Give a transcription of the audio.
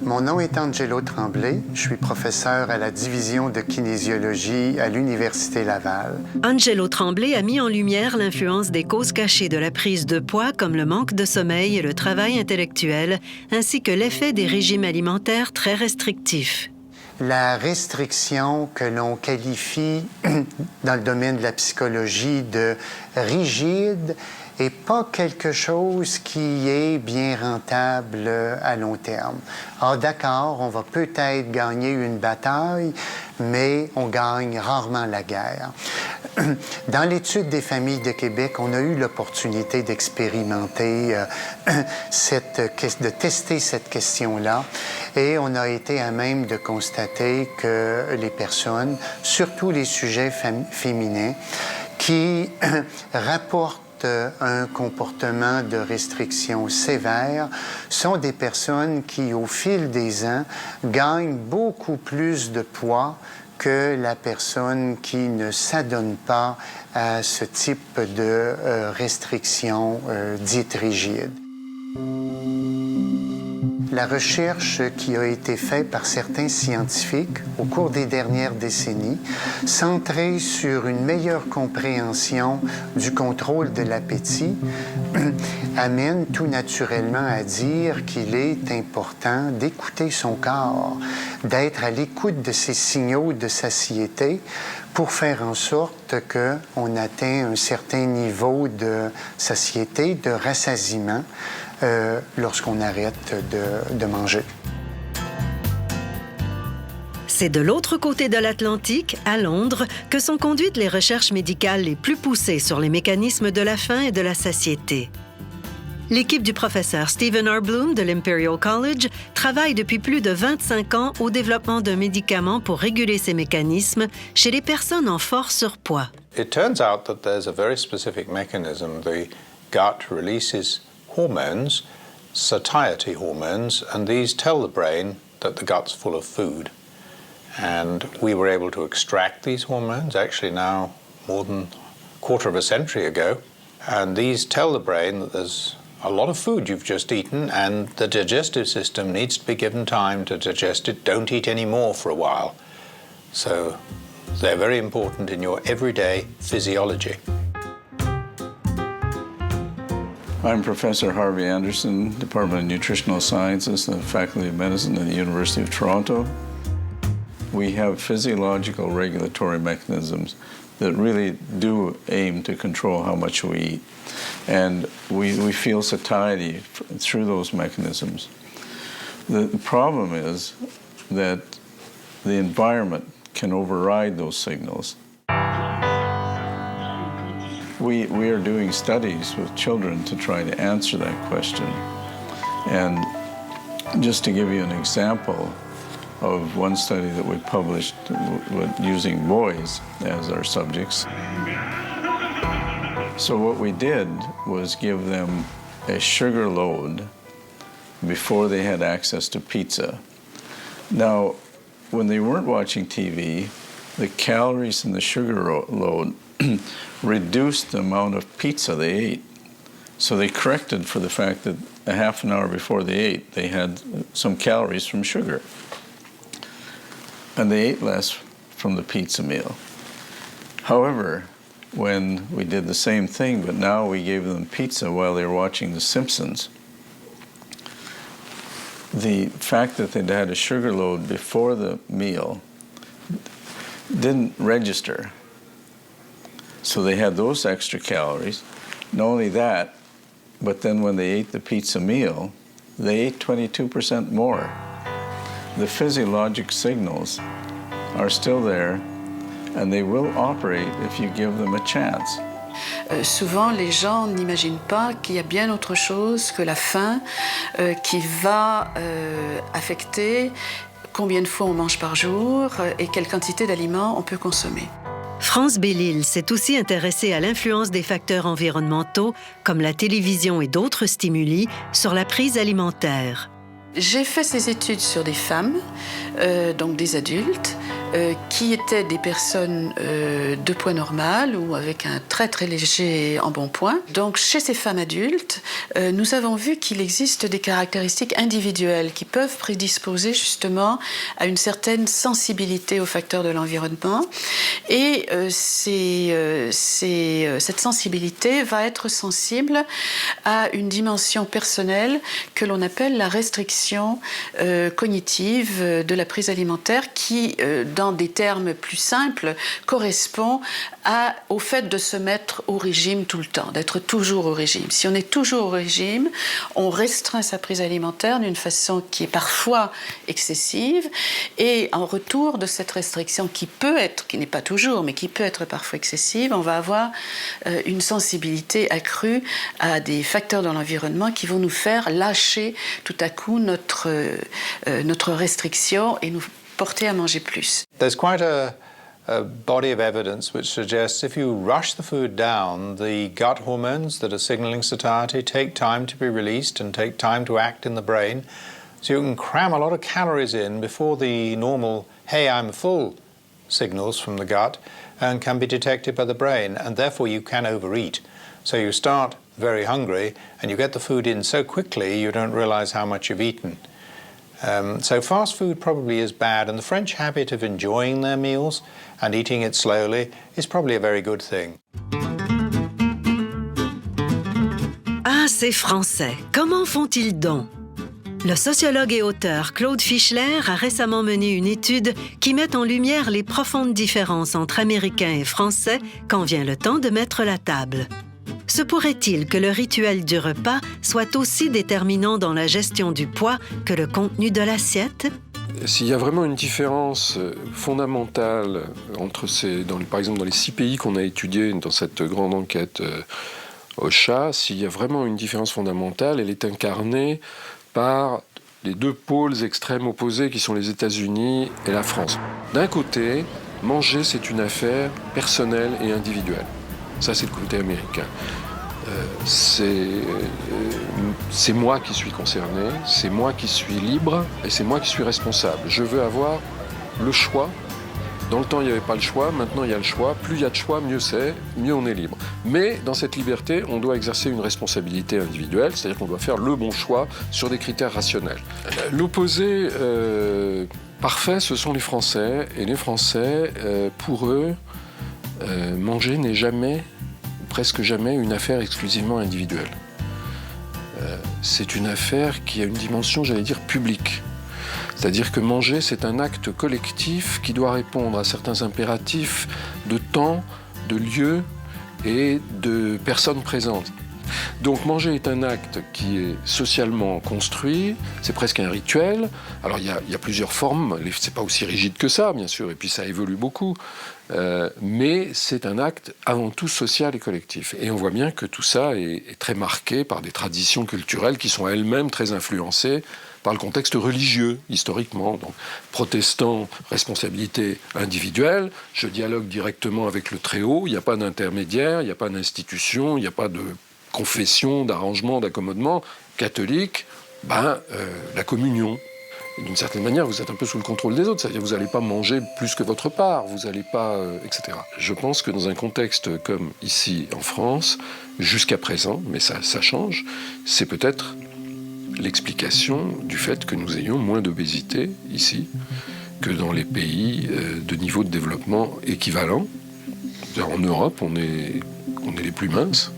Mon nom est Angelo Tremblay. Je suis professeur à la division de kinésiologie à l'Université Laval. Angelo Tremblay a mis en lumière l'influence des causes cachées de la prise de poids, comme le manque de sommeil et le travail intellectuel, ainsi que l'effet des régimes alimentaires très restrictifs. La restriction que l'on qualifie dans le domaine de la psychologie de rigide n'est pas quelque chose qui est bien rentable à long terme. Ah, d'accord, on va peut-être gagner une bataille, mais on gagne rarement la guerre. Dans l'étude des familles de Québec, on a eu l'opportunité d'expérimenter, de tester cette question-là, et on a été à même de constater que les personnes, surtout les sujets féminins, qui rapportent un comportement de restriction sévère sont des personnes qui, au fil des ans, gagnent beaucoup plus de poids que la personne qui ne s'adonne pas à ce type de restriction dite rigide. La recherche qui a été faite par certains scientifiques au cours des dernières décennies, centrée sur une meilleure compréhension du contrôle de l'appétit, amène tout naturellement à dire qu'il est important d'écouter son corps, d'être à l'écoute de ses signaux de satiété pour faire en sorte qu'on atteint un certain niveau de satiété, de rassasiement, lorsqu'on arrête de manger. C'est de l'autre côté de l'Atlantique, à Londres, que sont conduites les recherches médicales les plus poussées sur les mécanismes de la faim et de la satiété. L'équipe du professeur Stephen R. Bloom de l'Imperial College travaille depuis plus de 25 ans au développement d'un médicament pour réguler ces mécanismes chez les personnes en fort surpoids. It turns out that there's a very specific mechanism. The gut releases hormones, satiety hormones, and these tell the brain that the gut's full of food. And we were able to extract these hormones, actually now more than a quarter of a century ago. And these tell the brain that there's a lot of food you've just eaten and the digestive system needs to be given time to digest it. Don't eat any more for a while. So they're very important in your everyday physiology. I'm Professor Harvey Anderson, Department of Nutritional Sciences, and Faculty of Medicine at the University of Toronto. We have physiological regulatory mechanisms that really do aim to control how much we eat. And we feel satiety through those mechanisms. The problem is that the environment can override those signals. We are doing studies with children to try to answer that question. And just to give you an example of one study that we published using boys as our subjects. So what we did was give them a sugar load before they had access to pizza. Now, when they weren't watching TV, the calories in the sugar load reduced the amount of pizza they ate. So they corrected for the fact that a half an hour before they ate, they had some calories from sugar. And they ate less from the pizza meal. However, when we did the same thing, but now we gave them pizza while they were watching The Simpsons, the fact that they'd had a sugar load before the meal didn't register. So they had those extra calories. Not only that, but then when they ate the pizza meal, they ate 22% more. The physiologic signals are still there, and they will operate if you give them a chance. Souvent, les gens n'imaginent pas qu'il y a bien autre chose que la faim qui va affecter combien de fois on mange par jour et quelle quantité d'aliments on peut consommer. France Bellil s'est aussi intéressée à l'influence des facteurs environnementaux, comme la télévision et d'autres stimuli, sur la prise alimentaire. J'ai fait ces études sur des femmes, donc des adultes, qui étaient des personnes de poids normal ou avec un très très léger embonpoint. Donc chez ces femmes adultes, nous avons vu qu'il existe des caractéristiques individuelles qui peuvent prédisposer justement à une certaine sensibilité aux facteurs de l'environnement. Et cette sensibilité va être sensible à une dimension personnelle que l'on appelle la restriction cognitive de la prise alimentaire qui, dans des termes plus simples, correspond au fait de se mettre au régime tout le temps, d'être toujours au régime. Si on est toujours au régime, on restreint sa prise alimentaire d'une façon qui est parfois excessive, et en retour de cette restriction qui n'est pas toujours, mais qui peut être parfois excessive, on va avoir une sensibilité accrue à des facteurs dans l'environnement qui vont nous faire lâcher tout à coup notre restriction et nous porter à manger plus. There's quite a body of evidence which suggests if you rush the food down, the gut hormones that are signaling satiety take time to be released and take time to act in the brain. So you can cram a lot of calories in before the normal, hey, I'm full signals from the gut and can be detected by the brain, and therefore you can overeat. So you start very hungry and you get the food in so quickly you don't realize how much you've eaten. So fast food probably is bad, and the French habit of enjoying their meals and eating it slowly is probably a very good thing. Ah, ces Français, comment font-ils donc? Le sociologue et auteur Claude Fischler a récemment mené une étude qui met en lumière les profondes différences entre Américains et Français quand vient le temps de mettre la table. Se pourrait-il que le rituel du repas soit aussi déterminant dans la gestion du poids que le contenu de l'assiette? S'il y a vraiment une différence fondamentale entre par exemple dans les 6 pays qu'on a étudiés dans cette grande enquête OCHA, s'il y a vraiment une différence fondamentale, elle est incarnée par les 2 pôles extrêmes opposés qui sont les États-Unis et la France. D'un côté, manger c'est une affaire personnelle et individuelle. Ça, c'est le côté américain. C'est moi qui suis concerné, c'est moi qui suis libre et c'est moi qui suis responsable. Je veux avoir le choix. Dans le temps, il n'y avait pas le choix. Maintenant, il y a le choix. Plus il y a de choix, mieux c'est, mieux on est libre. Mais dans cette liberté, on doit exercer une responsabilité individuelle, c'est-à-dire qu'on doit faire le bon choix sur des critères rationnels. L'opposé parfait, ce sont les Français. Et les Français, pour eux, manger n'est jamais, presque jamais, une affaire exclusivement individuelle. C'est une affaire qui a une dimension, j'allais dire, publique. C'est-à-dire que manger, c'est un acte collectif qui doit répondre à certains impératifs de temps, de lieu et de personnes présentes. Donc manger est un acte qui est socialement construit, c'est presque un rituel. Alors il y a plusieurs formes, c'est pas aussi rigide que ça bien sûr, et puis ça évolue beaucoup, mais c'est un acte avant tout social et collectif. Et on voit bien que tout ça est très marqué par des traditions culturelles qui sont elles-mêmes très influencées par le contexte religieux, historiquement. Donc, protestant, responsabilité individuelle, je dialogue directement avec le Très-Haut, il n'y a pas d'intermédiaire, il n'y a pas d'institution, il n'y a pas de confession, d'arrangement, d'accommodement. Catholique, la communion. Et d'une certaine manière, vous êtes un peu sous le contrôle des autres, c'est-à-dire que vous n'allez pas manger plus que votre part, vous n'allez pas, etc. Je pense que dans un contexte comme ici en France, jusqu'à présent, mais ça change, c'est peut-être l'explication du fait que nous ayons moins d'obésité ici que dans les pays de niveau de développement équivalent. En Europe, on est les plus minces.